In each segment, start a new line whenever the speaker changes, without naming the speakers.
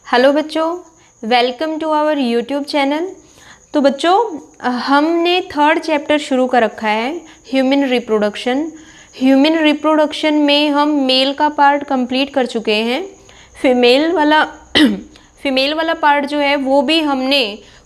Hello बच्चों, welcome to our YouTube channel. तो बच्चों, हमने थर्ड चैप्टर शुरू कर रखा है, ह्यूमन रिप्रोडक्शन। ह्यूमन रिप्रोडक्शन में हम मेल का पार्ट कंप्लीट कर चुके हैं। फीमेल वाला पार्ट जो है वो भी हमने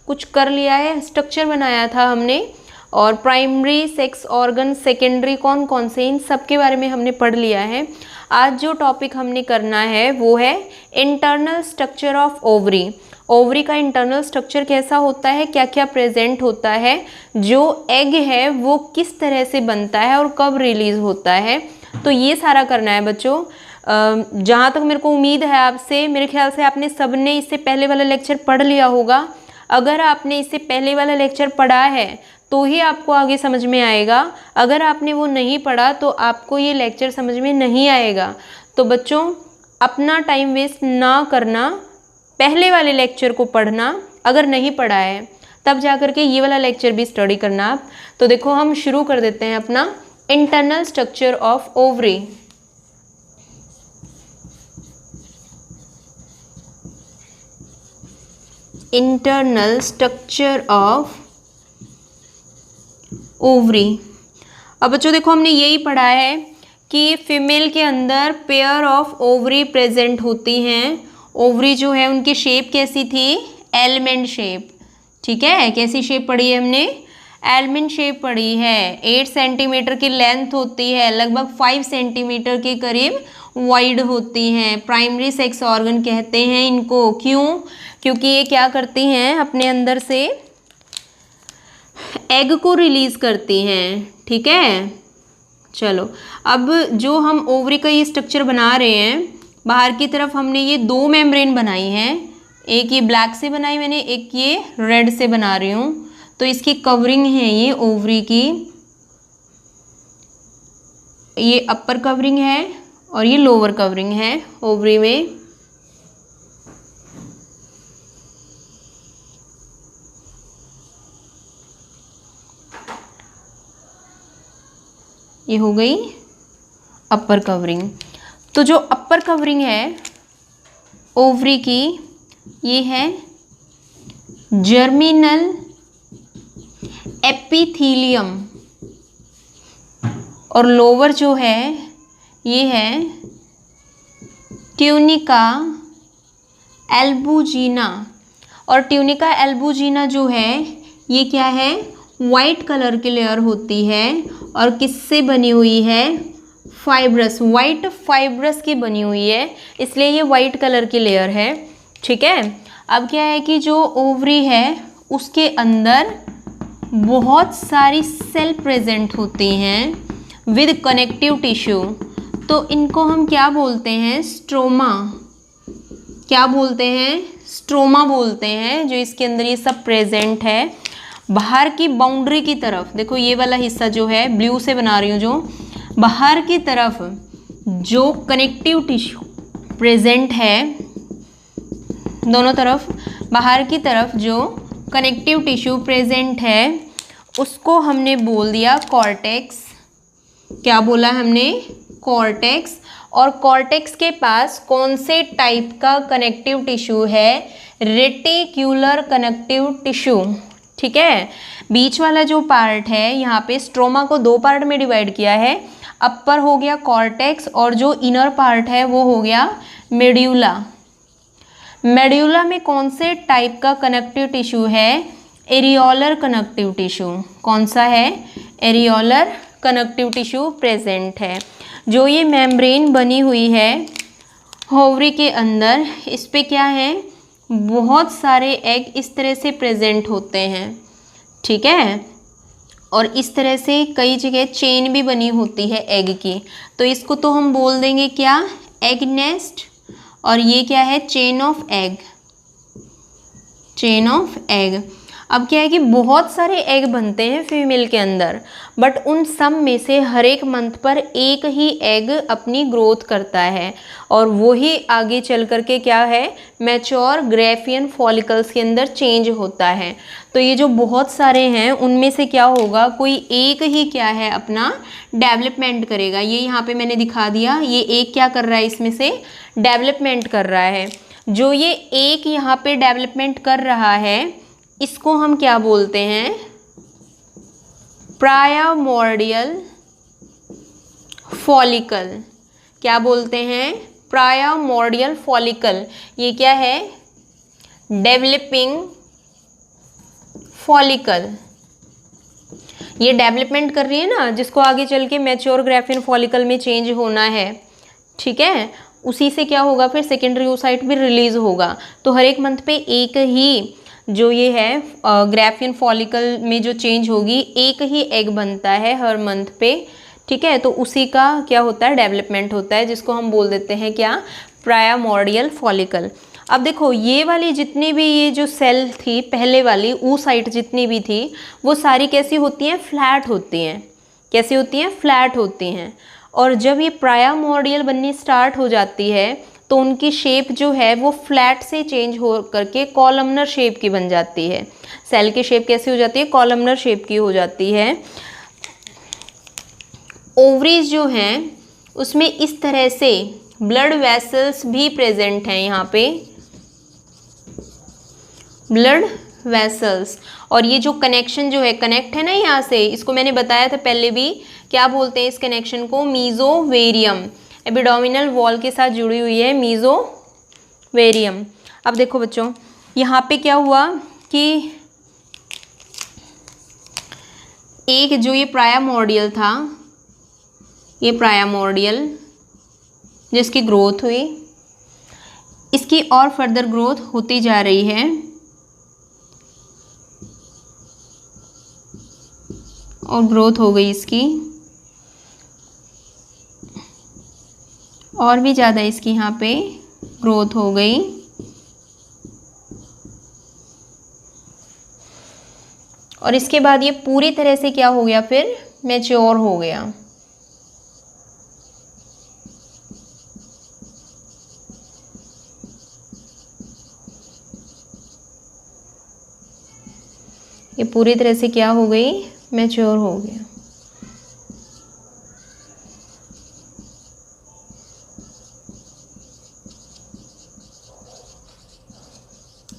कुछ कर लिया है, स्ट्रक्चर बनाया था हमने, और प्राइमरी सेक्स ऑर्गन, सेकेंडरी कौन कौन से, इन सब के बारे में हमने पढ़ लिया है। आज जो टॉपिक हमने करना है वो है internal structure of ovary. Ovary का इंटरनल स्ट्रक्चर कैसा होता है, क्या क्या प्रेजेंट होता है, जो एग है वो किस तरह से बनता है और कब रिलीज होता है, तो ये सारा करना है बच्चों। जहाँ तक मेरे को उम्मीद है आपसे, मेरे ख्याल से आपने सबने इससे पहले वाला लेक्चर पढ़ लिया होगा। अगर आपने इससे पहले वाला लेक्चर पढ़ा है तो ही आपको आगे समझ में आएगा। अगर आपने वो नहीं पढ़ा तो आपको ये लेक्चर समझ में नहीं आएगा। तो बच्चों, अपना टाइम वेस्ट ना करना, पहले वाले लेक्चर को पढ़ना, अगर नहीं पढ़ा है तब जा कर के ये वाला लेक्चर भी स्टडी करना आप। तो देखो, हम शुरू कर देते हैं अपना internal structure of ovary. Internal structure of ovary. अब बच्चों देखो, हमने यही पढ़ा है कि फीमेल के अंदर पेयर ऑफ ओवरी प्रेजेंट होती हैं। ओवरी जो है उनकी शेप कैसी थी, एलमेंट शेप। ठीक है, कैसी शेप पढ़ी है हमने, एलमेंट शेप पढ़ी है। 8 सेंटीमीटर की लेंथ होती है, लगभग 5 सेंटीमीटर के करीब वाइड होती हैं। प्राइमरी सेक्स ऑर्गन कहते हैं इनको। क्यों? क्योंकि ये क्या करती हैं, अपने अंदर से एग को रिलीज करती हैं। ठीक है, चलो अब जो हम ओवरी का ये स्ट्रक्चर बना रहे हैं, बाहर की तरफ हमने ये 2 मेम्ब्रेन बनाई हैं। एक ये ब्लैक से बनाई मैंने, एक ये रेड से बना रही हूँ। तो इसकी कवरिंग है ये ओवरी की, ये अपर कवरिंग है और ये लोअर कवरिंग है ओवरी में। ये हो गई अपर कवरिंग। तो जो अपर कवरिंग है ओवरी की, ये है जर्मिनल एपिथीलियम, और लोअर जो है ये है ट्यूनिका एल्बुजिना। और ट्यूनिका एल्बुजिना जो है ये क्या है, वाइट कलर की लेयर होती है और किससे बनी हुई है, फाइब्रस, वाइट फाइब्रस की बनी हुई है, इसलिए ये वाइट कलर की लेयर है। ठीक है, अब क्या है कि जो ओवरी है उसके अंदर बहुत सारी सेल प्रेजेंट होती हैं विद कनेक्टिव टिश्यू। तो इनको हम क्या बोलते हैं, स्ट्रोमा। क्या बोलते हैं, स्ट्रोमा बोलते हैं, जो इसके अंदर ये सब प्रेजेंट है। बाहर की बाउंड्री की तरफ देखो, ये वाला हिस्सा जो है ब्लू से बना रही हूँ, जो बाहर की तरफ जो कनेक्टिव टिश्यू प्रेजेंट है, दोनों तरफ बाहर की तरफ जो कनेक्टिव टिश्यू प्रेजेंट है उसको हमने बोल दिया कॉर्टेक्स। क्या बोला हमने, कॉर्टेक्स। और कॉर्टेक्स के पास कौन से टाइप का कनेक्टिव टिश्यू है, रेटिक्युलर कनेक्टिव टिश्यू। ठीक है, बीच वाला जो पार्ट है, यहाँ पे स्ट्रोमा को 2 पार्ट में डिवाइड किया है। अपर हो गया कॉर्टेक्स और जो इनर पार्ट है वो हो गया मेड्यूला। मेड्यूला में कौन से टाइप का कनेक्टिव टिश्यू है, एरियोलर कनेक्टिव टिश्यू। कौन सा है, एरियोलर कनेक्टिव टिश्यू प्रेजेंट है। जो ये मेम्ब्रेन बनी हुई है ओवरी के अंदर, इस पे क्या है, बहुत सारे एग इस तरह से प्रेजेंट होते हैं। ठीक है, और इस तरह से कई जगह चेन भी बनी होती है एग की। तो इसको तो हम बोल देंगे क्या, एग नेस्ट। और ये क्या है, chain of egg, chain of egg. अब क्या है कि बहुत सारे एग बनते हैं फीमेल के अंदर, बट उन सब में से हर एक मंथ पर एक ही एग अपनी ग्रोथ करता है, और वो ही आगे चल कर के क्या है, मैच्योर ग्रेफियन फॉलिकल्स के अंदर चेंज होता है। तो ये जो बहुत सारे हैं उनमें से क्या होगा, कोई एक ही क्या है अपना डेवलपमेंट करेगा। ये यहाँ पे मैंने दिखा दिया, ये एक क्या कर रहा है, इसमें से डेवलपमेंट कर रहा है। जो ये एक यहाँ पे डेवलपमेंट कर रहा है इसको हम क्या बोलते हैं, प्राइमोर्डियल फॉलिकल। क्या बोलते हैं, प्राइमोर्डियल फॉलिकल। ये क्या है, डेवलपिंग फॉलिकल। ये डेवलपमेंट कर रही है ना, जिसको आगे चल के मैच्योर ग्राफियन फॉलिकल में चेंज होना है, ठीक है। उसी से क्या होगा, फिर सेकेंडरी oocyte भी रिलीज होगा। तो हर एक मंथ पे एक ही जो ये है ग्राफियन फॉलिकल में जो चेंज होगी, एक ही एग बनता है हर मंथ पे, ठीक है। तो उसी का क्या होता है, डेवलपमेंट होता है, जिसको हम बोल देते हैं क्या, प्राइमोर्डियल फॉलिकल। अब देखो ये वाली जितनी भी ये जो सेल थी पहले वाली oocyte जितनी भी थी, वो सारी कैसी होती हैं, फ्लैट होती हैं। कैसी होती हैं, फ्लैट होती हैं। और जब ये प्राइमोर्डियल बननी स्टार्ट हो जाती है तो उनकी शेप जो है वो फ्लैट से चेंज हो करके कॉलमनर शेप की बन जाती है। सेल की शेप कैसी हो जाती है, कॉलमनर शेप की हो जाती है। ओवरीज जो हैं उसमें इस तरह से ब्लड वेसल्स भी प्रेजेंट हैं, यहाँ पे ब्लड वेसल्स। और ये जो कनेक्शन जो है, कनेक्ट है ना यहाँ से, इसको मैंने बताया था पहले भी, क्या बोलते हैं इस कनेक्शन को, मीजोवेरियम। एबिडोमिनल वॉल के साथ जुड़ी हुई है मीजोवेरियम। अब देखो बच्चों, यहाँ पे क्या हुआ कि एक जो ये प्राइमोर्डियल था, ये प्राइमोर्डियल जिसकी ग्रोथ हुई, इसकी और फर्दर ग्रोथ होती जा रही है, और ग्रोथ हो गई इसकी और भी ज़्यादा, इसकी यहाँ पे ग्रोथ हो गई। और इसके बाद ये पूरी तरह से क्या हो गया, फिर मैच्योर हो गया। ये पूरी तरह से क्या हो गई, मैच्योर हो गया।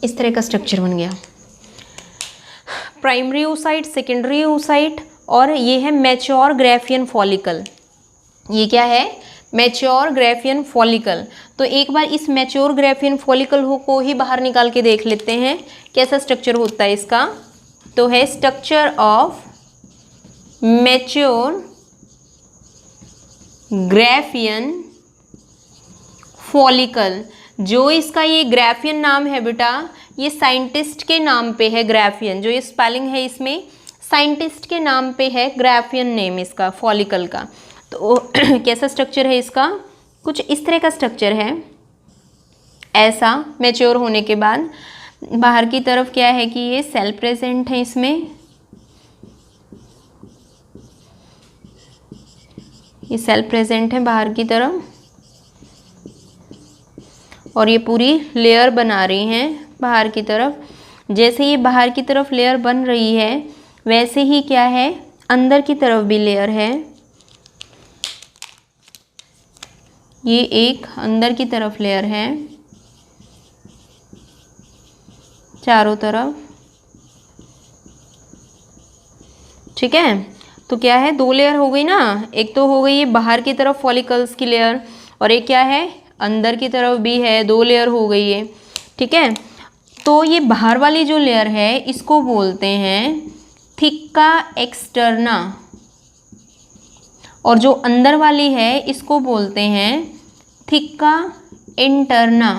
इस तरह का स्ट्रक्चर बन गया। प्राइमरी oocyte, सेकेंडरी oocyte, और ये है मैच्योर ग्राफियन फॉलिकल। ये क्या है, मैच्योर ग्राफियन फॉलिकल। तो एक बार इस मैच्योर ग्राफियन फॉलिकल को ही बाहर निकाल के देख लेते हैं कैसा स्ट्रक्चर होता है इसका। तो है structure of mature Graafian follicle. जो इसका ये ग्राफियन नाम है बेटा, ये साइंटिस्ट के नाम पे है ग्राफियन। जो ये स्पेलिंग है इसमें साइंटिस्ट के नाम पे है, ग्राफियन नेम इसका फॉलिकल का। तो कैसा स्ट्रक्चर है इसका, कुछ इस तरह का स्ट्रक्चर है। ऐसा मैच्योर होने के बाद बाहर की तरफ क्या है कि ये सेल प्रेजेंट है इसमें, ये सेल प्रेजेंट है बाहर की तरफ, और ये पूरी लेयर बना रही हैं बाहर की तरफ। जैसे ये बाहर की तरफ लेयर बन रही है, वैसे ही क्या है, अंदर की तरफ भी लेयर है। ये एक अंदर की तरफ लेयर है चारों तरफ, ठीक है। तो क्या है, दो लेयर हो गई ना, एक तो हो गई ये बाहर की तरफ फॉलिकल्स की लेयर, और एक क्या है, अंदर की तरफ भी है, दो लेयर हो गई है, ठीक है। तो ये बाहर वाली जो लेयर है इसको बोलते हैं थिक्का एक्सटर्ना, और जो अंदर वाली है इसको बोलते हैं थिक्का इंटरना।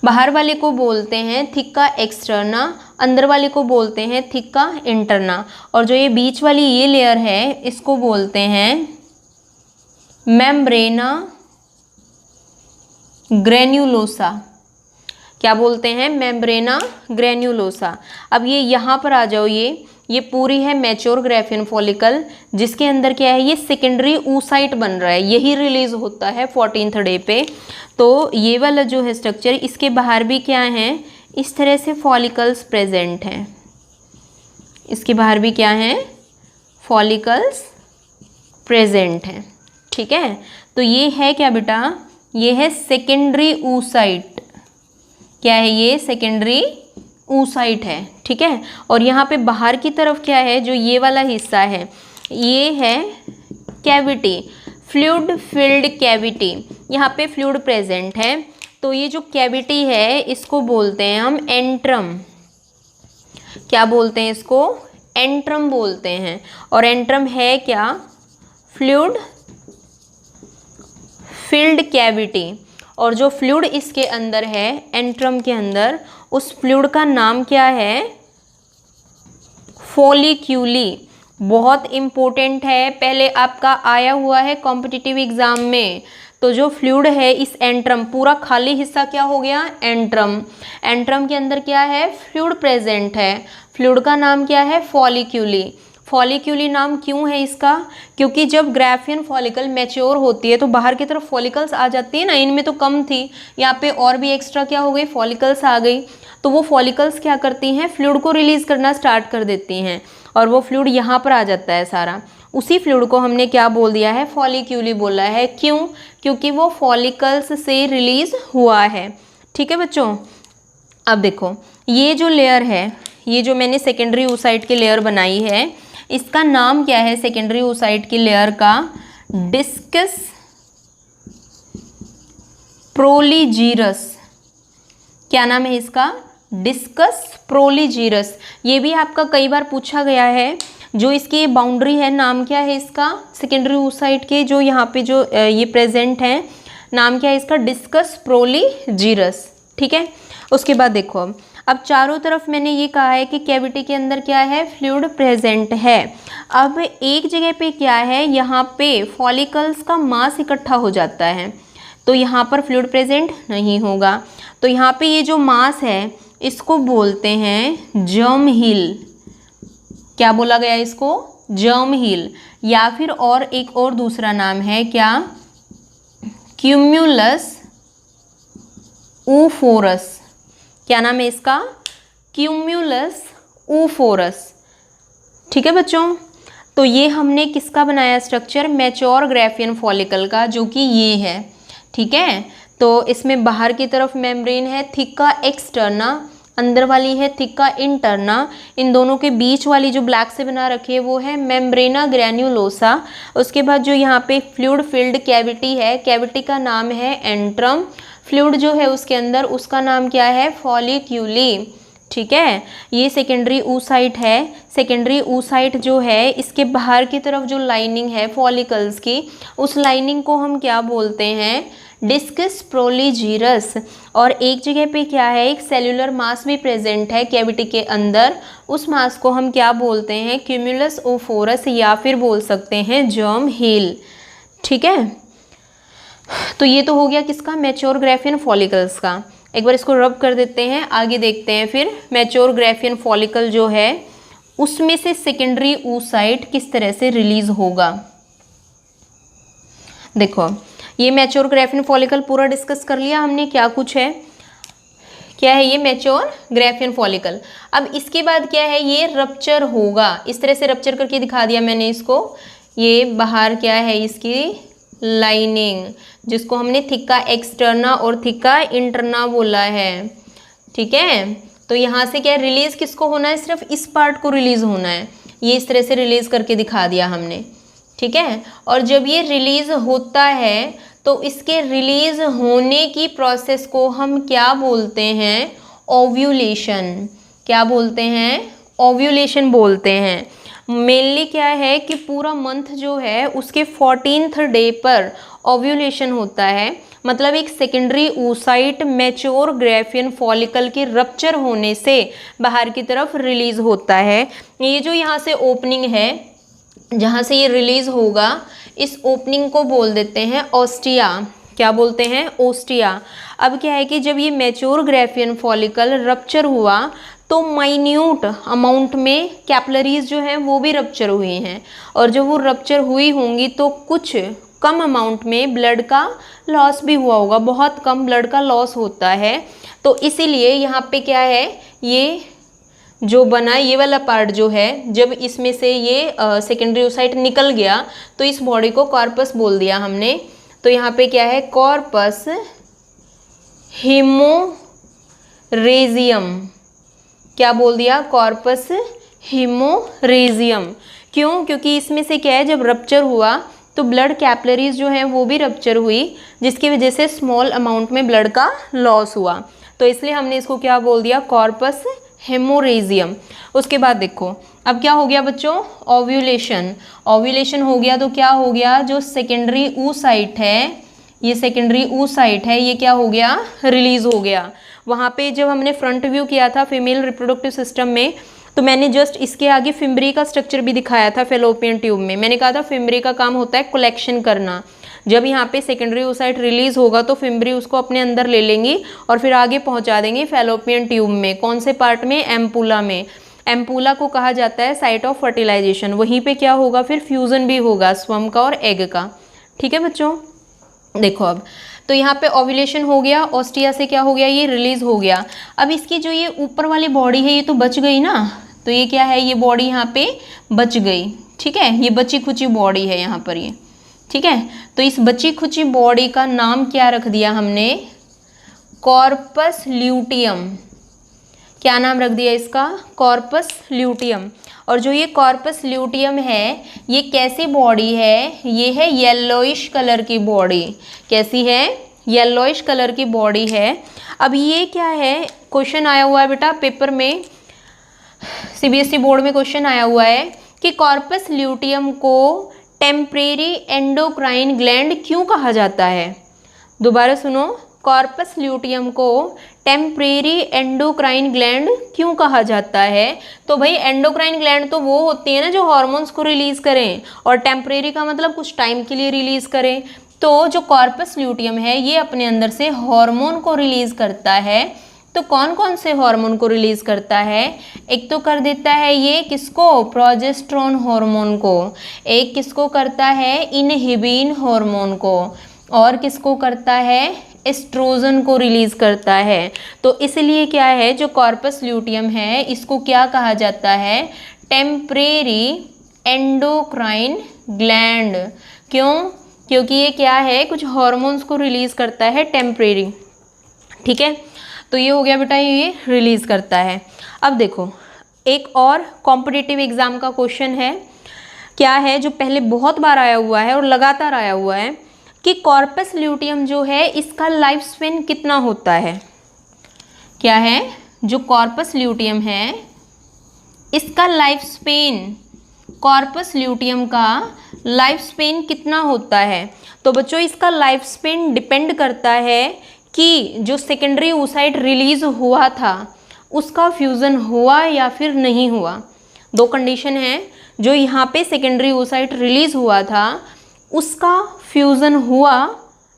बाहर वाले को बोलते हैं थिक्का एक्सटर्ना, अंदर वाले को बोलते हैं थिक्का इंटरना, और जो ये बीच वाली ये लेयर है इसको बोलते हैं मेम्ब्रेना ग्रेन्युलोसा। क्या बोलते हैं, मेम्ब्रेना ग्रेन्युलोसा। अब ये यहाँ पर आ जाओ, ये पूरी है मैच्योर ग्राफियन फॉलिकल, जिसके अंदर क्या है, ये सेकेंडरी oocyte बन रहा है, यही रिलीज होता है 14th डे पे। तो ये वाला जो है स्ट्रक्चर, इसके बाहर भी क्या है, इस तरह से फॉलिकल्स प्रेजेंट हैं। इसके बाहर भी क्या है, फॉलिकल्स प्रेजेंट हैं, ठीक है। तो ये है क्या बेटा, ये है सेकेंडरी oocyte। क्या है ये? सेकेंडरी oocyte है, ठीक है। और यहाँ पे बाहर की तरफ क्या है, जो ये वाला हिस्सा है, ये है कैविटी, फ्लूइड फिल्ड कैविटी। यहाँ पे फ्लूइड प्रेजेंट है, तो ये जो कैविटी है इसको बोलते हैं हम एंट्रम। क्या बोलते हैं इसको? एंट्रम बोलते हैं। और एंट्रम है क्या? Fluid filled cavity. और जो फ्लूइड इसके अंदर है, एंट्रम के अंदर, उस फ्लूइड का नाम क्या है? फॉलिक्यूली। बहुत इम्पोर्टेंट है, पहले आपका आया हुआ है कॉम्पिटिटिव एग्जाम में। तो जो फ्लूइड है इस एंट्रम, पूरा खाली हिस्सा क्या हो गया? एंट्रम। एंट्रम के अंदर क्या है? फ्लूइड प्रेजेंट है। फ्लूइड का नाम क्या है? फॉलिक्यूली। फॉलिक्यूली नाम क्यों है इसका? क्योंकि जब ग्राफियन फॉलिकल मैच्योर होती है तो बाहर की तरफ फॉलिकल्स आ जाती है ना, इनमें तो कम थी, यहाँ पे और भी एक्स्ट्रा क्या हो गई? फॉलिकल्स आ गई। तो वो फॉलिकल्स क्या करती हैं? फ्लूइड को रिलीज करना स्टार्ट कर देती हैं, और वो फ्लूइड यहाँ पर आ जाता है सारा। उसी फ्लूइड को हमने क्या बोल दिया है? फॉलिक्यूली बोला है। क्यों? क्योंकि वो फॉलिकल्स से रिलीज हुआ है, ठीक है बच्चों। अब देखो, ये जो लेयर है, ये जो मैंने सेकेंडरी oocyte की लेयर बनाई है, इसका नाम क्या है? सेकेंडरी oocyte की लेयर का डिस्कस प्रोलीजीरस। क्या नाम है इसका? डिस्कस प्रोलीजीरस। ये भी आपका कई बार पूछा गया है। जो इसकी बाउंड्री है, नाम क्या है इसका? सेकेंडरी oocyte के जो यहाँ पे जो ये प्रेजेंट है, नाम क्या है इसका? डिस्कस प्रोलीजीरस, ठीक है। उसके बाद देखो, अब चारों तरफ मैंने ये कहा है कि कैविटी के अंदर क्या है? फ्लूइड प्रेजेंट है। अब एक जगह पे क्या है? यहाँ पे फॉलिकल्स का मास इकट्ठा हो जाता है, तो यहाँ पर फ्लूइड प्रेजेंट नहीं होगा। तो यहाँ पे ये जो मास है इसको बोलते हैं जर्म हिल। क्या बोला गया इसको? जर्म हिल। या फिर और एक और दूसरा नाम है क्या? क्यूम्युलस oophorus। क्या नाम है इसका? क्यूम्युलस oophorus, ठीक है बच्चों। तो ये हमने किसका बनाया स्ट्रक्चर? मैच्योर ग्राफियन फॉलिकल का, जो कि ये है, ठीक है। तो इसमें बाहर की तरफ मेम्ब्रेन है थिका एक्सटर्ना, अंदर वाली है थिका इंटरना। इन दोनों के बीच वाली जो ब्लैक से बना रखी है वो है मेम्ब्रेना ग्रैन्युलोसा। उसके बाद जो यहाँ पे फ्लूइड फिल्ड कैविटी है, कैविटी का नाम है एंट्रम। फ्लूइड जो है उसके अंदर, उसका नाम क्या है? फॉलिक्यूली, ठीक है। ये सेकेंडरी oocyte है। सेकेंडरी oocyte जो है, इसके बाहर की तरफ जो लाइनिंग है फॉलिकल्स की, उस लाइनिंग को हम क्या बोलते हैं? डिस्कस प्रोलीजीरस। और एक जगह पे क्या है? एक सेल्यूलर मास भी प्रेजेंट है कैविटी के अंदर, उस मास को हम क्या बोलते हैं? क्यूमुलस oophorus, या फिर बोल सकते हैं जर्म हिल, ठीक है। तो ये तो हो गया किसका? मैच्योर ग्राफियन फॉलिकल्स का। एक बार इसको रब कर देते हैं, आगे देखते हैं फिर मैच्योर ग्राफियन फॉलिकल जो है उसमें से सेकेंडरी oocyte किस तरह से रिलीज होगा। देखो, ये मैच्योर ग्राफियन फॉलिकल पूरा डिस्कस कर लिया हमने, क्या कुछ है, क्या है ये मैच्योर ग्राफियन फॉलिकल। अब इसके बाद क्या है? ये रप्चर होगा। इस तरह से रप्चर करके दिखा दिया मैंने इसको। ये बाहर क्या है? इसकी लाइनिंग, जिसको हमने थिका एक्सटर्ना और थिका इंटरना बोला है, ठीक है। तो यहाँ से क्या रिलीज किसको होना है? सिर्फ इस पार्ट को रिलीज होना है। ये इस तरह से रिलीज करके दिखा दिया हमने, ठीक है। और जब ये रिलीज होता है तो इसके रिलीज होने की प्रोसेस को हम क्या बोलते हैं? ओव्यूलेशन। क्या बोलते हैं? ओव्यूलेशन बोलते हैं। मेनली क्या है कि पूरा मंथ जो है उसके 14th डे पर ओव्यूलेशन होता है। मतलब एक secondary oocyte mature Graafian follicle के रप्चर होने से बाहर की तरफ रिलीज होता है। ये जो यहाँ से ओपनिंग है, जहाँ से ये रिलीज होगा, इस ओपनिंग को बोल देते हैं ओस्टिया। क्या बोलते हैं? ओस्टिया। अब क्या है कि जब ये मैच्योर ग्राफियन फॉलिकल रप्चर हुआ तो माइन्यूट अमाउंट में कैपिलरीज जो हैं वो भी रप्चर हुई हैं, और जब वो रप्चर हुई होंगी तो कुछ कम अमाउंट में ब्लड का लॉस भी हुआ होगा। बहुत कम ब्लड का लॉस होता है, तो इसीलिए यहाँ पे क्या है, ये जो बना ये वाला पार्ट जो है, जब इसमें से ये सेकेंडरी oocyte निकल गया तो इस बॉडी को कॉर्पस बोल दिया हमने। तो यहाँ पे क्या है, कॉर्पस हेमोरेजियम। क्या बोल दिया, कॉर्पस हेमोरेजियम। क्यों, क्योंकि इसमें से क्या है, जब रप्चर हुआ तो ब्लड कैपिलरीज जो है वो भी रप्चर हुई, जिसकी वजह से स्मॉल अमाउंट में ब्लड का लॉस हुआ, तो इसलिए हमने इसको क्या बोल दिया, कॉर्पस हेमोरेजियम। उसके बाद देखो अब क्या हो गया बच्चों, ओव्यूलेशन। ओव्यूलेशन हो गया तो क्या हो गया, जो सेकेंडरी oocyte है, ये सेकेंडरी oocyte है, ये क्या हो गया, रिलीज हो गया। वहाँ पे जब हमने फ्रंट व्यू किया था फीमेल रिप्रोडक्टिव सिस्टम में, तो मैंने जस्ट इसके आगे फिम्बरी का स्ट्रक्चर भी दिखाया था फेलोपियन ट्यूब में। मैंने कहा था फिम्बरी का काम होता है कलेक्शन करना। जब यहाँ पे सेकेंडरी oocyte रिलीज होगा तो फिम्बरी उसको अपने अंदर ले लेंगी और फिर आगे पहुँचा देंगी फेलोपियन ट्यूब में। कौन से पार्ट में, एम्पुला में। एम्पुला को कहा जाता है साइट ऑफ फर्टिलाइजेशन। वहीं पे क्या होगा, फिर फ्यूजन भी होगा स्पर्म का और एग का। ठीक है बच्चों, देखो अब तो यहाँ पे ओव्यूलेशन हो गया, ऑस्टिया से क्या हो गया, ये रिलीज हो गया। अब इसकी जो ये ऊपर वाली बॉडी है ये तो बच गई ना, तो ये क्या है, ये बॉडी यहाँ पे बच गई। ठीक है, ये बची खुची बॉडी है यहाँ पर ये। ठीक है, तो इस बची खुची बॉडी का नाम क्या रख दिया हमने, कॉर्पस ल्यूटियम। क्या नाम रख दिया इसका, कॉर्पस ल्यूटियम। और जो ये कॉर्पस ल्यूटियम है ये कैसी बॉडी है, ये है येलोइश कलर की बॉडी। कैसी है, येलोइश कलर की बॉडी है। अब ये क्या है, क्वेश्चन आया हुआ है बेटा पेपर में, सीबीएसई बोर्ड में क्वेश्चन आया हुआ है कि कॉर्पस ल्यूटियम को टेम्परेरी एंडोक्राइन ग्लैंड क्यों कहा जाता है। दोबारा सुनो, कॉर्पस ल्यूटियम को टेम्परेरी एंडोक्राइन ग्लैंड क्यों कहा जाता है। तो भाई एंडोक्राइन ग्लैंड तो वो होती है ना जो हार्मोन्स को रिलीज करें, और टेम्परेरी का मतलब कुछ टाइम के लिए रिलीज करें। तो जो कॉर्पस ल्यूटियम है ये अपने अंदर से हार्मोन को रिलीज करता है। तो कौन कौन से हार्मोन को रिलीज करता है, एक तो कर देता है ये किसको, प्रोजेस्टेरोन हार्मोन को। एक किसको करता है, इनहिबिन हार्मोन को। और किसको करता है, एस्ट्रोजन को रिलीज करता है। तो इसलिए क्या है, जो कॉर्पस ल्यूटियम है इसको क्या कहा जाता है, टेम्परेरी एंडोक्राइन ग्लैंड। क्यों, क्योंकि ये क्या है, कुछ हार्मोन्स को रिलीज करता है टेम्परेरी। ठीक है, तो ये हो गया बेटा, ये रिलीज करता है। अब देखो एक और कॉम्पिटिटिव एग्जाम का क्वेश्चन है, क्या है जो पहले बहुत बार आया हुआ है और लगातार आया हुआ है कि कॉर्पस ल्यूटियम जो है इसका लाइफ स्पेन कितना होता है। क्या है, जो कॉर्पस ल्यूटियम है इसका लाइफ स्पेन, कॉर्पस ल्यूटियम का लाइफ स्पेन कितना होता है। तो बच्चों इसका लाइफ स्पेन डिपेंड करता है कि जो सेकेंडरी oocyte रिलीज हुआ था उसका फ्यूज़न हुआ या फिर नहीं हुआ। दो कंडीशन है, जो यहाँ पे सेकेंडरी oocyte रिलीज हुआ था उसका फ्यूज़न हुआ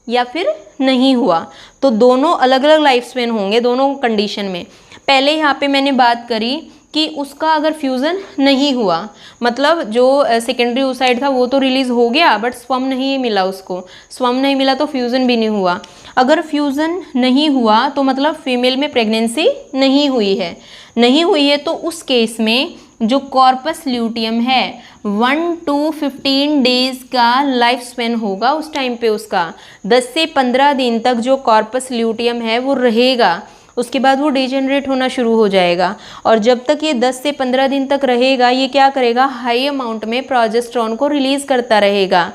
या फिर नहीं हुआ। तो दोनों अलग अलग लाइफ स्पेन होंगे दोनों कंडीशन में। पहले यहाँ पे मैंने बात करी कि उसका अगर फ्यूज़न नहीं हुआ, मतलब जो सेकेंडरी oocyte था वो तो रिलीज़ हो गया बट स्पर्म नहीं मिला, उसको स्पर्म नहीं मिला तो फ्यूज़न भी नहीं हुआ। अगर फ्यूज़न नहीं हुआ तो मतलब फीमेल में प्रेगनेंसी नहीं हुई है, नहीं हुई है तो उस केस में जो कॉर्पस ल्यूटियम है 1 to 15 डेज का लाइफ स्पेन होगा। उस टाइम पे उसका 10 से 15 दिन तक जो कॉर्पस ल्यूटियम है वो रहेगा, उसके बाद वो डिजेनरेट होना शुरू हो जाएगा। और जब तक ये 10 से 15 दिन तक रहेगा ये क्या करेगा, हाई अमाउंट में प्रोजेस्टेरोन को रिलीज़ करता रहेगा।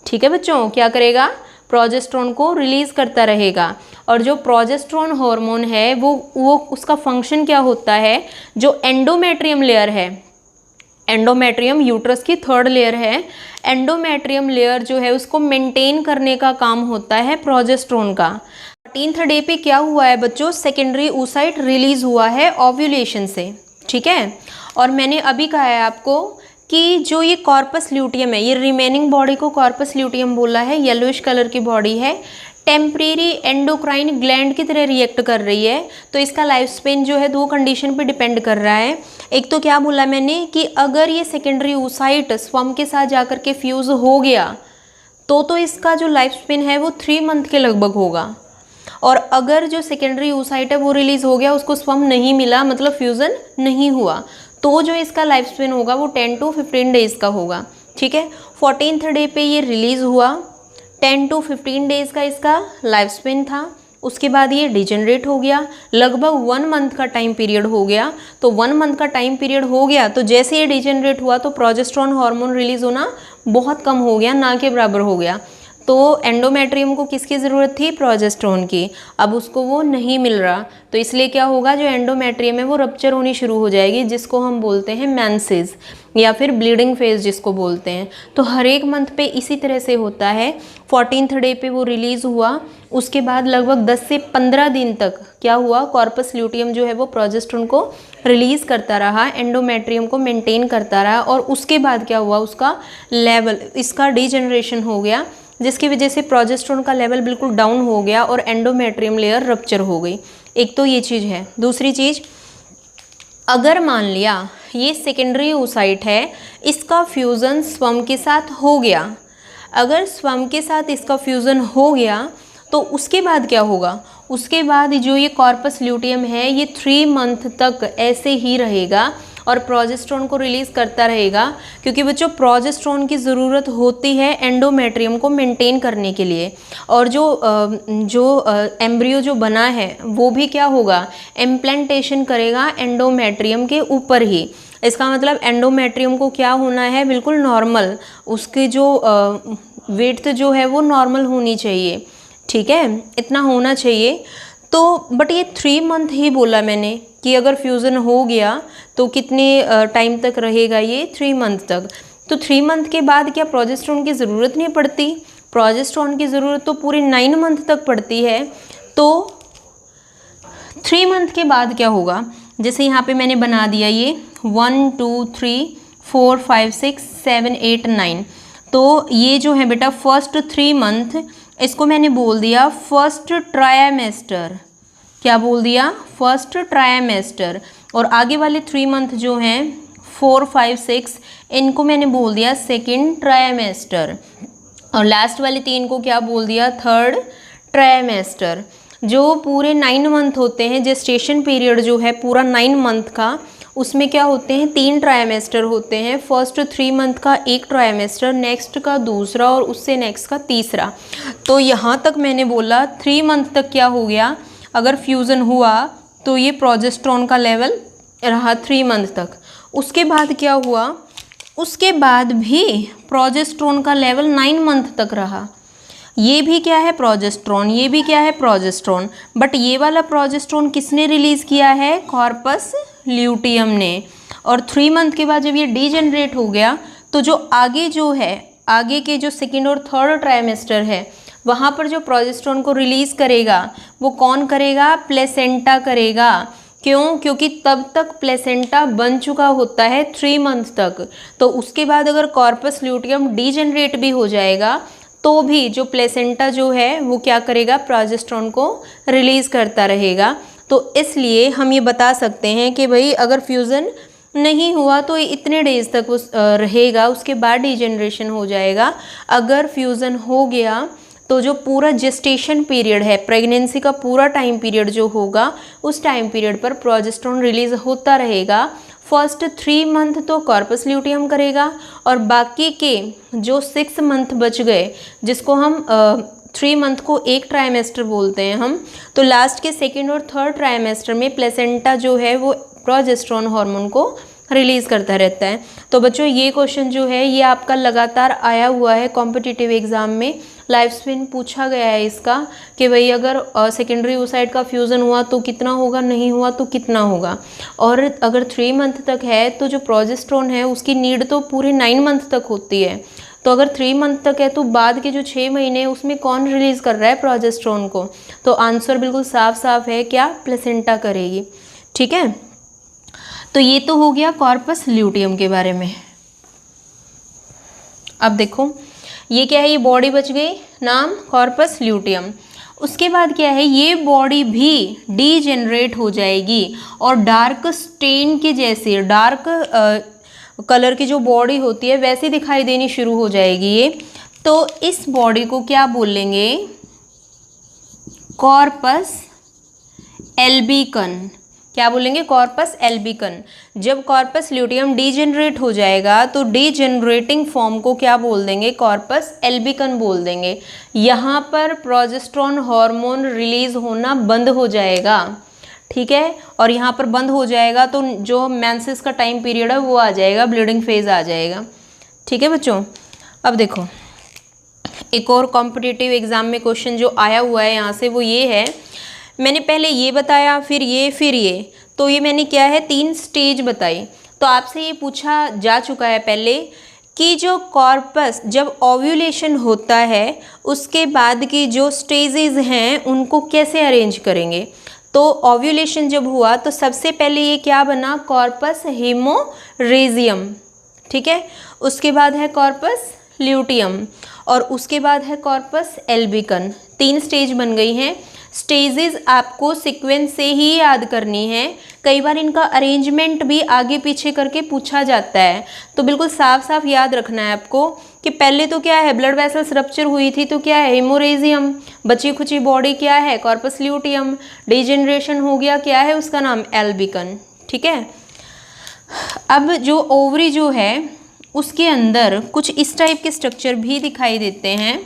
ठीक है बच्चों, क्या करेगा, प्रोजेस्टेरोन को रिलीज़ करता रहेगा। और जो प्रोजेस्टेरोन हार्मोन है वो उसका फंक्शन क्या होता है, जो एंडोमेट्रियम लेयर है, एंडोमेट्रियम यूट्रस की थर्ड लेयर है, एंडोमेट्रियम लेयर जो है उसको मेंटेन करने का काम होता है प्रोजेस्टेरोन का। 14th डे पे क्या हुआ है बच्चों, सेकेंडरी oocyte रिलीज हुआ है ओव्यूलेशन से। ठीक है, और मैंने अभी कहा है आपको कि जो ये कॉर्पस ल्यूटियम है, ये रिमेनिंग बॉडी को कॉर्पस ल्यूटियम बोला है, येलोइश कलर की बॉडी है, टेम्परेरी एंडोक्राइन ग्लैंड की तरह रिएक्ट कर रही है। तो इसका लाइफ स्पेन जो है दो कंडीशन पे डिपेंड कर रहा है। एक तो क्या बोला मैंने कि अगर ये सेकेंडरी oocyte स्पर्म के साथ जाकर के फ्यूज़ हो गया तो इसका जो लाइफ स्पेन है वो 3 मंथ के लगभग होगा। और अगर जो सेकेंडरी oocyte है वो रिलीज़ हो गया, उसको स्पर्म नहीं मिला, मतलब फ्यूज़न नहीं हुआ, तो जो इसका लाइफ स्पेन होगा वो 10 to 15 डेज़ का होगा। ठीक है, 14th डे पे ये रिलीज़ हुआ, 10 to 15 डेज़ का इसका लाइफ स्पेन था। उसके बाद ये डिजेनरेट हो गया, लगभग 1 मंथ का टाइम पीरियड हो गया। तो 1 मंथ का टाइम पीरियड हो गया तो जैसे ये डिजेनरेट हुआ तो प्रोजेस्टेरॉन हार्मोन रिलीज होना बहुत कम हो गया, ना के बराबर हो गया। तो एंडोमेट्रियम को किसकी ज़रूरत थी? प्रोजेस्टेरॉन की। अब उसको वो नहीं मिल रहा तो इसलिए क्या होगा, जो एंडोमेट्रियम है वो रप्चर होनी शुरू हो जाएगी, जिसको हम बोलते हैं मेंसेस या फिर ब्लीडिंग फेज जिसको बोलते हैं। तो हर एक मंथ पे इसी तरह से होता है। 14th डे पे वो रिलीज़ हुआ, उसके बाद लगभग 10 से 15 दिन तक क्या हुआ, कॉर्पस ल्यूटियम जो है वो प्रोजेस्टेरॉन को रिलीज़ करता रहा, एंडोमेट्रियम को मेंटेन करता रहा। और उसके बाद क्या हुआ, उसका लेवल, इसका डिजेनरेशन हो गया, जिसकी वजह से प्रोजेस्टेरॉन का लेवल बिल्कुल डाउन हो गया और एंडोमेट्रियम लेयर रप्चर हो गई। एक तो ये चीज़ है। दूसरी चीज़, अगर मान लिया ये सेकेंडरी oocyte है, इसका फ्यूज़न स्पर्म के साथ हो गया, अगर स्पर्म के साथ इसका फ्यूज़न हो गया तो उसके बाद क्या होगा, उसके बाद जो ये कॉर्पस ल्यूटियम है ये 3 मंथ तक ऐसे ही रहेगा और प्रोजेस्टेरॉन को रिलीज़ करता रहेगा, क्योंकि बच्चों प्रोजेस्टेरॉन की ज़रूरत होती है एंडोमेट्रियम को मेंटेन करने के लिए। और जो एम्ब्रियो जो बना है वो भी क्या होगा, इम्प्लांटेशन करेगा एंडोमेट्रियम के ऊपर ही। इसका मतलब एंडोमेट्रियम को क्या होना है, बिल्कुल नॉर्मल, उसकी जो वेट जो है वो नॉर्मल होनी चाहिए, ठीक है, इतना होना चाहिए। तो बट ये 3 मंथ ही बोला मैंने कि अगर फ्यूज़न हो गया तो कितने टाइम तक रहेगा, ये 3 मंथ तक। तो 3 मंथ के बाद क्या प्रोजेस्टेरॉन की ज़रूरत नहीं पड़ती? प्रोजेस्टेरॉन की ज़रूरत तो पूरे 9 मंथ तक पड़ती है। तो 3 मंथ के बाद क्या होगा, जैसे यहाँ पे मैंने बना दिया ये 1 2 3 4 5 6 7 8 9। तो ये जो है बेटा फर्स्ट 3 मंथ, इसको मैंने बोल दिया फर्स्ट ट्रायमेस्टर। क्या बोल दिया? First trimester. और आगे वाले 3 मंथ जो हैं 4 5 6, इनको मैंने बोल दिया सेकंड ट्रायमेस्टर। और लास्ट वाले 3 को क्या बोल दिया? Third trimester. जो पूरे 9 मंथ होते हैं, जेस्टेशन पीरियड जो है पूरा 9 मंथ का, उसमें क्या होते हैं, 3 ट्रायमेस्टर होते हैं। फर्स्ट 3 मंथ का एक ट्रायमेस्टर, नेक्स्ट का दूसरा और उससे नेक्स्ट का तीसरा। तो यहाँ तक मैंने बोला 3 मंथ तक क्या हो गया, अगर फ्यूज़न हुआ तो ये प्रोजेस्टेरॉन का लेवल रहा 3 मंथ तक। उसके बाद क्या हुआ, उसके बाद भी प्रोजेस्टेरॉन का लेवल 9 मंथ तक रहा। ये भी क्या है, प्रोजेस्टेरॉन, ये भी क्या है, प्रोजेस्टेरॉन। बट ये वाला प्रोजेस्टेरॉन किसने रिलीज़ किया है? कॉर्पस ल्यूटियम ने। और 3 मंथ के बाद जब ये डीजेनरेट हो गया तो जो आगे जो है, आगे के जो सेकेंड और थर्ड ट्रायमेस्टर है, वहाँ पर जो प्रोजेस्टेरॉन को रिलीज़ करेगा वो कौन करेगा? प्लेसेंटा करेगा। क्यों? क्योंकि तब तक प्लेसेंटा बन चुका होता है 3 मंथ तक। तो उसके बाद अगर कॉर्पस ल्यूटियम डीजेनरेट भी हो जाएगा तो भी जो प्लेसेंटा जो है वो क्या करेगा? प्रोजेस्टेरॉन को रिलीज़ करता रहेगा। तो इसलिए हम ये बता सकते हैं कि भाई अगर फ्यूज़न नहीं हुआ तो इतने डेज तक वो रहेगा, उसके बाद डीजेनरेशन हो जाएगा। अगर फ्यूज़न हो गया तो जो पूरा जेस्टेशन पीरियड है, प्रेगनेंसी का पूरा टाइम पीरियड जो होगा, उस टाइम पीरियड पर प्रोजेस्टेरॉन रिलीज़ होता रहेगा। फर्स्ट 3 मंथ तो कॉर्पस ल्यूटियम करेगा और बाकी के जो 6 मंथ बच गए, जिसको हम 3 मंथ को एक ट्रायमेस्टर बोलते हैं हम, तो लास्ट के सेकेंड और थर्ड ट्रायमेस्टर में प्लेसेंटा जो है वो प्रोजेस्टेरॉन हार्मोन को रिलीज़ करता रहता है। तो बच्चों ये क्वेश्चन जो है ये आपका लगातार आया हुआ है कॉम्पिटिटिव एग्ज़ाम में। लाइफ स्पेन पूछा गया है इसका कि भाई अगर सेकेंडरी oocyte का फ्यूज़न हुआ तो कितना होगा, नहीं हुआ तो कितना होगा। और अगर 3 मंथ तक है तो जो प्रोजेस्टेरॉन है उसकी नीड तो पूरे 9 मंथ तक होती है। तो अगर 3 मंथ तक है तो बाद के जो 6 महीने हैं उसमें कौन रिलीज़ कर रहा है प्रोजेस्टेरॉन को? तो आंसर बिल्कुल साफ साफ है, क्या? प्लेसेंटा करेगी। ठीक है, तो ये तो हो गया कॉर्पस ल्यूटियम के बारे में। अब देखो ये क्या है, ये बॉडी बच गई, नाम कॉर्पस ल्यूटियम। उसके बाद क्या है, ये बॉडी भी डीजेनरेट हो जाएगी और डार्क स्टेन के जैसे, डार्क कलर की जो बॉडी होती है वैसी दिखाई देनी शुरू हो जाएगी ये। तो इस बॉडी को क्या बोलेंगे? Corpus albicans. क्या बोलेंगे? Corpus albicans. जब कॉर्पस ल्यूटियम डीजेनरेट हो जाएगा तो डीजेनरेटिंग फॉर्म को क्या बोल देंगे? कॉर्पस एल्बिकन बोल देंगे। यहाँ पर प्रोजेस्टेरोन हार्मोन रिलीज होना बंद हो जाएगा, ठीक है, और यहाँ पर बंद हो जाएगा तो जो मेंसेस का टाइम पीरियड है वो आ जाएगा, ब्लीडिंग फेज आ जाएगा, ठीक है बच्चों। अब देखो एक और कॉम्पिटिटिव एग्जाम में क्वेश्चन जो आया हुआ है यहाँ से वो ये है, मैंने पहले ये बताया फिर ये, तो ये मैंने क्या है 3 स्टेज बताई। तो आपसे ये पूछा जा चुका है पहले कि जो कॉर्पस जब ओव्यूलेशन होता है उसके बाद की जो स्टेजेस हैं उनको कैसे अरेंज करेंगे। तो ओव्यूलेशन जब हुआ तो सबसे पहले ये क्या बना? कॉर्पस हेमोरेजियम, ठीक है, उसके बाद है कॉर्पस ल्यूटियम और उसके बाद है कॉर्पस एल्बिकन। 3 स्टेज बन गई हैं। स्टेजेस आपको सीक्वेंस से ही याद करनी है, कई बार इनका अरेंजमेंट भी आगे पीछे करके पूछा जाता है, तो बिल्कुल साफ साफ याद रखना है आपको कि पहले तो क्या है, ब्लड वेसल्स रप्चर हुई थी तो क्या है? हेमोरेजियम। बची खुची बॉडी क्या है? Corpus luteum. डिजेनरेशन हो गया, क्या है उसका नाम? एल्बिकन, ठीक है। अब जो ओवरी जो है उसके अंदर कुछ इस टाइप के स्ट्रक्चर भी दिखाई देते हैं।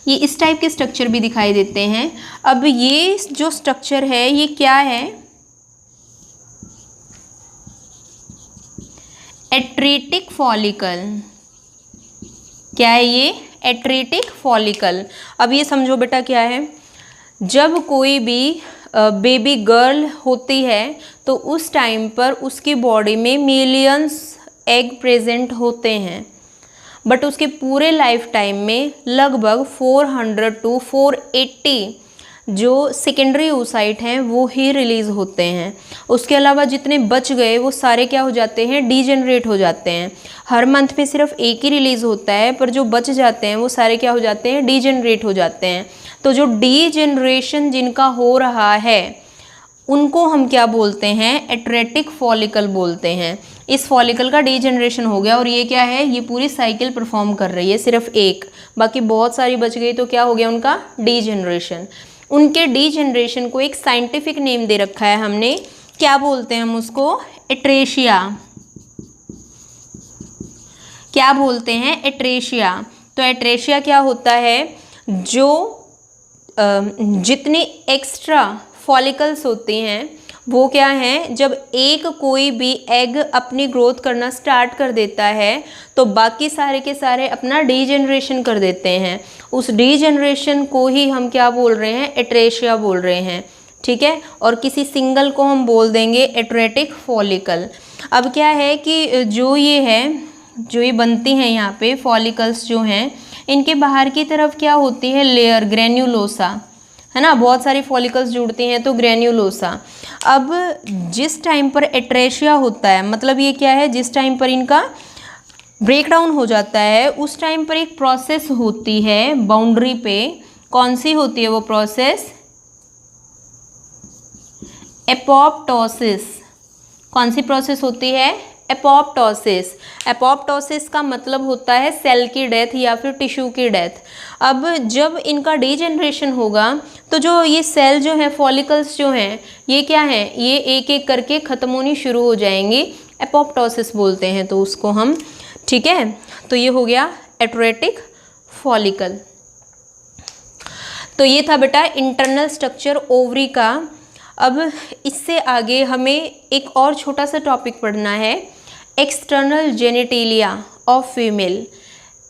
ये इस टाइप के स्ट्रक्चर भी दिखाई देते हैं। अब ये जो स्ट्रक्चर है ये क्या है? Atretic follicle. क्या है ये? Atretic follicle. अब ये समझो बेटा क्या है, जब कोई भी बेबी गर्ल होती है तो उस टाइम पर उसकी बॉडी में मिलियंस एग प्रेजेंट होते हैं, बट उसके पूरे लाइफ टाइम में लगभग 400 to 480 जो सेकेंडरी oocyte हैं वो ही रिलीज़ होते हैं। उसके अलावा जितने बच गए वो सारे क्या हो जाते हैं? डीजेनरेट हो जाते हैं। हर मंथ में सिर्फ एक ही रिलीज़ होता है, पर जो बच जाते हैं वो सारे क्या हो जाते हैं? डीजेनरेट हो जाते हैं। तो जो डीजेनरेशन जिनका हो रहा है उनको हम क्या बोलते हैं? एट्रेटिक फॉलिकल बोलते हैं। इस फॉलिकल का डीजेनरेशन हो गया और ये क्या है? ये पूरी साइकिल परफॉर्म कर रही है, सिर्फ एक, बाकी बहुत सारी बच गई तो क्या हो गया उनका? डीजेनरेशन। उनके डीजेनरेशन को एक साइंटिफिक नेम दे रखा है हमने, क्या बोलते हैं हम उसको? एट्रेशिया। क्या बोलते हैं? एट्रेशिया। तो एट्रेशिया क्या होता है? जो जितनी एक्स्ट्रा फॉलिकल्स होती हैं वो क्या हैं, जब एक कोई भी एग अपनी ग्रोथ करना स्टार्ट कर देता है तो बाकी सारे के सारे अपना डीजेनरेशन कर देते हैं। उस डीजेनरेशन को ही हम क्या बोल रहे हैं? एट्रेशिया बोल रहे हैं, ठीक है। और किसी सिंगल को हम बोल देंगे एट्रेटिक फॉलिकल। अब क्या है कि जो ये बनती हैं यहाँ पे फॉलिकल्स जो हैं, इनके बाहर की तरफ क्या होती है? लेयर, ग्रेन्युलोसा, है ना, बहुत सारी फॉलिकल्स जुड़ती हैं तो ग्रेन्युलोसा। अब जिस टाइम पर एट्रेशिया होता है, मतलब ये क्या है? जिस टाइम पर इनका ब्रेकडाउन हो जाता है उस टाइम पर एक प्रोसेस होती है बाउंड्री पे। कौन सी होती है वो प्रोसेस? एपोप्टोसिस। कौन सी प्रोसेस होती है? एपोप्टोसिस। एपोप्टोसिस का मतलब होता है सेल की डेथ या फिर टिश्यू की डेथ। अब जब इनका डीजेनरेशन होगा तो जो ये सेल जो है, फॉलिकल्स जो हैं, ये क्या हैं? ये एक एक करके ख़त्म होनी शुरू हो जाएंगी, एपोप्टोसिस बोलते हैं तो उसको हम, ठीक है। तो ये हो गया एट्रेटिक फॉलिकल। तो ये था बेटा इंटरनल स्ट्रक्चर ओवरी का। अब इससे आगे हमें एक और छोटा सा टॉपिक पढ़ना है, external genitalia of female.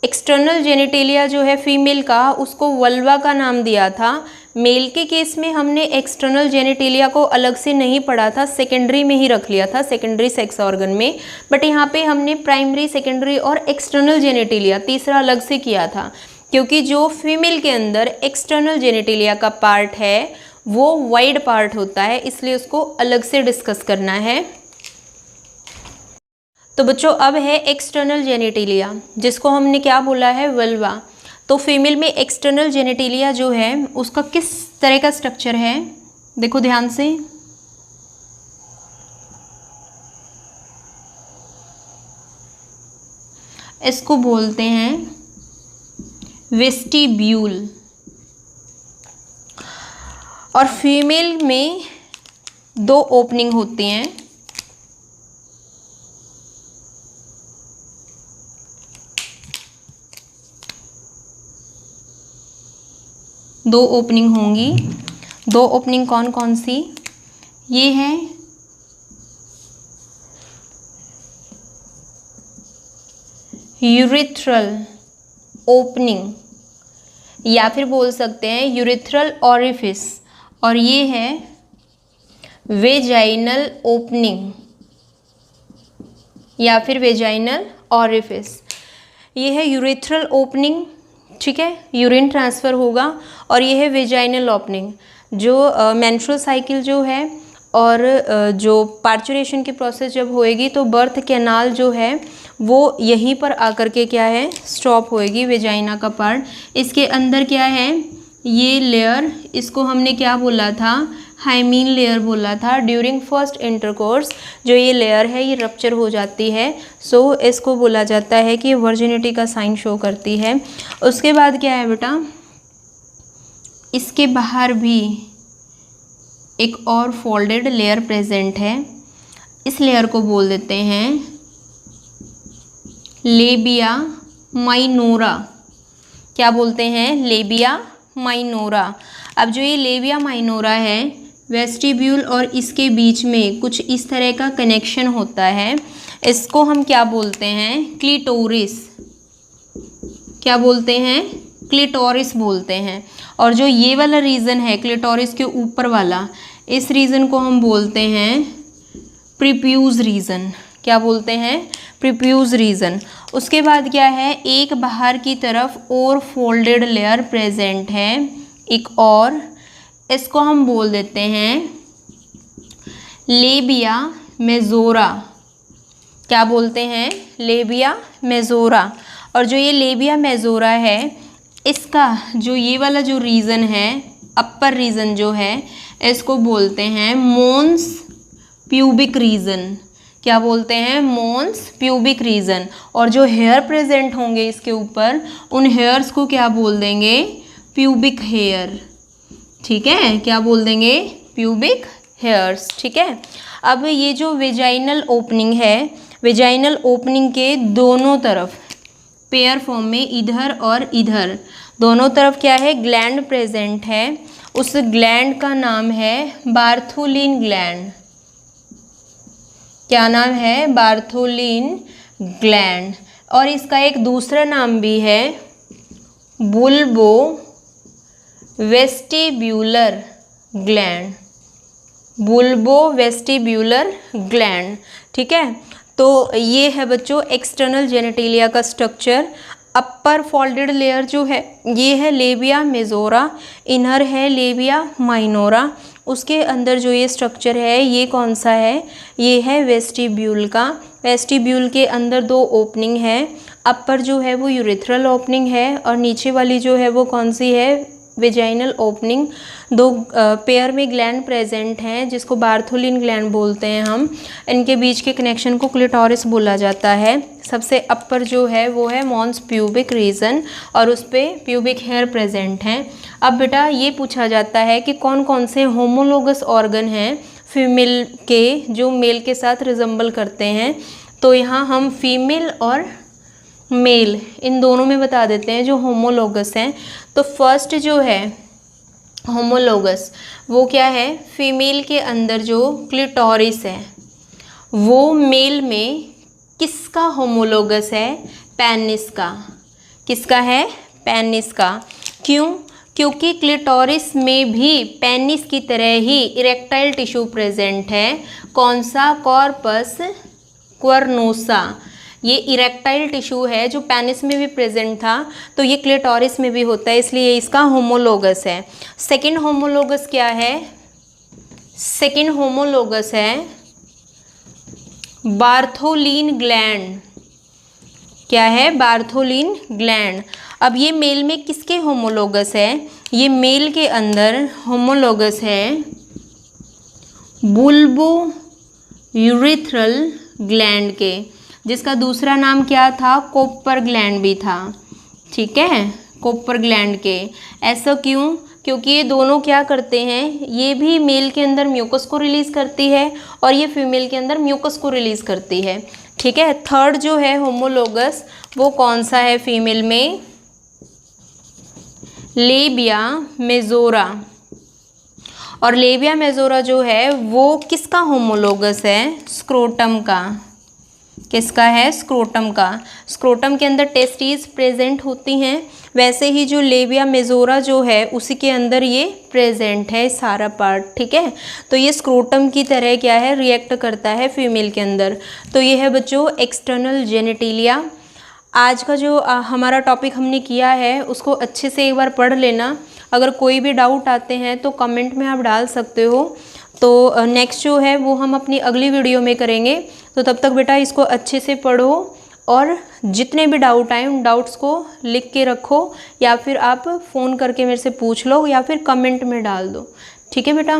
External genitalia जो है फीमेल का, उसको वल्वा का नाम दिया था। मेल के केस में हमने एक्सटर्नल जेनिटेलिया को अलग से नहीं पढ़ा था, सेकेंडरी में ही रख लिया था, सेकेंडरी सेक्स ऑर्गन में। बट यहाँ पे हमने प्राइमरी, सेकेंडरी और एक्सटर्नल जेनिटेलिया तीसरा अलग से किया था, क्योंकि जो फीमेल के अंदर एक्सटर्नल जेनिटेलिया का पार्ट है वो वाइड पार्ट होता है, इसलिए उसको अलग से डिस्कस करना है। तो बच्चों अब है एक्सटर्नल जेनिटेलिया, जिसको हमने क्या बोला है? वल्वा। तो फीमेल में एक्सटर्नल जेनिटेलिया जो है उसका किस तरह का स्ट्रक्चर है? देखो ध्यान से, इसको बोलते हैं वेस्टिब्यूल। और फीमेल में 2 ओपनिंग होती हैं। दो ओपनिंग होंगी। 2 ओपनिंग कौन कौन सी? ये है यूरिथ्रल ओपनिंग, या फिर बोल सकते हैं यूरिथ्रल ऑरिफिस, और ये है वेजाइनल ओपनिंग या फिर वेजाइनल ऑरिफिस। ये है यूरिथ्रल ओपनिंग, ठीक है, यूरिन ट्रांसफ़र होगा, और ये है वेजाइनल ओपनिंग जो मेंस्ट्रुअल साइकिल जो है और जो पार्चुरेशन की प्रोसेस जब होएगी तो बर्थ कैनाल जो है वो यहीं पर आकर के क्या है स्टॉप होएगी, वेजाइना का पार्ट। इसके अंदर क्या है ये लेयर, इसको हमने क्या बोला था, हाइमीन लेयर बोला था। ड्यूरिंग फर्स्ट इंटरकोर्स जो ये लेयर है ये रप्चर हो जाती है, सो इसको बोला जाता है कि वर्जिनिटी का साइन शो करती है। उसके बाद क्या है बेटा, इसके बाहर भी एक और फोल्डेड लेयर प्रेजेंट है। इस लेयर को बोल देते हैं लेबिया माइनोरा। क्या बोलते हैं? Labia minora. अब जो ये लेबिया माइनोरा है, वेस्टिब्यूल और इसके बीच में कुछ इस तरह का कनेक्शन होता है। इसको हम क्या बोलते हैं? क्लिटोरिस। क्या बोलते हैं? क्लिटोरिस बोलते हैं। और जो ये वाला रीजन है क्लिटोरिस के ऊपर वाला, इस रीजन को हम बोलते हैं प्रीप्यूज रीजन। क्या बोलते हैं? प्रीप्यूज रीजन। उसके बाद क्या है, एक बाहर की तरफ और फोल्डेड लेयर प्रेजेंट है, एक और, इसको हम बोल देते हैं लेबिया मेजोरा। क्या बोलते हैं? Labia majora. और जो ये लेबिया मेजोरा है, इसका जो ये वाला जो रीजन है, अपर रीजन जो है, इसको बोलते हैं मोन्स प्यूबिक रीजन। क्या बोलते हैं? मोन्स प्यूबिक रीजन। और जो हेयर प्रेजेंट होंगे इसके ऊपर, उन हेयर्स को क्या बोल देंगे? Pubic hair. ठीक है, क्या बोल देंगे? Pubic hairs. ठीक है। अब ये जो वेजाइनल ओपनिंग है, वेजाइनल ओपनिंग के दोनों तरफ पेयर फॉर्म में इधर और इधर दोनों तरफ क्या है? ग्लैंड प्रेजेंट है। उस ग्लैंड का नाम है बार्थोलिन ग्लैंड। क्या नाम है? Bartholin gland. और इसका एक दूसरा नाम भी है bulbovestibular gland. Bulbovestibular gland. ठीक है, तो ये है बच्चों एक्सटर्नल जेनेटिलिया का स्ट्रक्चर। अपर फोल्डेड लेयर जो है ये है लेबिया मेजोरा, इनर है लेबिया माइनोरा। उसके अंदर जो ये स्ट्रक्चर है ये कौन सा है? ये है वेस्टिब्यूल का। वेस्टिब्यूल के अंदर 2 ओपनिंग है। अपर जो है वो यूरिथ्रल ओपनिंग है और नीचे वाली जो है वो कौन सी है? Vaginal opening. 2 पेयर में ग्लैंड प्रेजेंट हैं जिसको बार्थोलिन ग्लैंड बोलते हैं हम। इनके बीच के कनेक्शन को क्लिटोरिस बोला जाता है। सबसे अपर जो है वो है मॉन्स प्यूबिक रीजन और उस पर प्यूबिक हेयर प्रेजेंट हैं। अब बेटा ये पूछा जाता है कि कौन कौन से होमोलोगस ऑर्गन हैं फीमेल के जो मेल के साथ रिजेंबल करते हैं। तो यहाँ हम फीमेल और मेल इन दोनों में बता देते हैं जो होमोलोगस हैं। तो फर्स्ट जो है होमोलोगस वो क्या है? फीमेल के अंदर जो क्लिटोरिस है वो मेल में किसका होमोलोगस है? पेनिस का। किसका है? पेनिस का। क्यों? क्योंकि क्लिटोरिस में भी पेनिस की तरह ही इरेक्टाइल टिश्यू प्रेजेंट है। कौन सा? कॉर्पस क्वर्नोसा। ये इरेक्टाइल टिश्यू है जो पेनिस में भी प्रेजेंट था, तो ये क्लिटोरिस में भी होता है, इसलिए इसका होमोलोगस है। सेकंड होमोलोगस क्या है? सेकंड होमोलोगस है बार्थोलिन ग्लैंड। क्या है? Bartholin gland. अब ये मेल में किसके होमोलोगस है? ये मेल के अंदर होमोलोगस है बुल्बो यूरिथ्रल ग्लैंड के, जिसका दूसरा नाम क्या था? कोपर ग्लैंड भी था। ठीक है, कोपर ग्लैंड के। ऐसा क्यों? क्योंकि ये दोनों क्या करते हैं, ये भी मेल के अंदर म्यूकस को रिलीज़ करती है और ये फीमेल के अंदर म्यूकस को रिलीज़ करती है। ठीक है, थर्ड जो है होमोलोगस वो कौन सा है फीमेल में, लेबिया मेजोरा। और लेबिया मेजोरा जो है वो किसका होमोलोगस है, स्क्रोटम का। किसका है, स्क्रोटम का। स्क्रोटम के अंदर टेस्टीज प्रेजेंट होती हैं, वैसे ही जो लेबिया मेजोरा जो है उसी के अंदर ये प्रेजेंट है सारा पार्ट। ठीक है, तो ये स्क्रोटम की तरह क्या है, रिएक्ट करता है फीमेल के अंदर। तो ये है बच्चों एक्सटर्नल जेनिटेलिया। आज का जो हमारा टॉपिक हमने किया है उसको अच्छे से एक बार पढ़ लेना। अगर कोई भी डाउट आते हैं तो कमेंट में आप डाल सकते हो। तो नेक्स्ट जो है वो हम अपनी अगली वीडियो में करेंगे। तो तब तक बेटा इसको अच्छे से पढ़ो और जितने भी डाउट आए उन डाउट्स को लिख के रखो, या फिर आप फ़ोन करके मेरे से पूछ लो, या फिर कमेंट में डाल दो। ठीक है बेटा।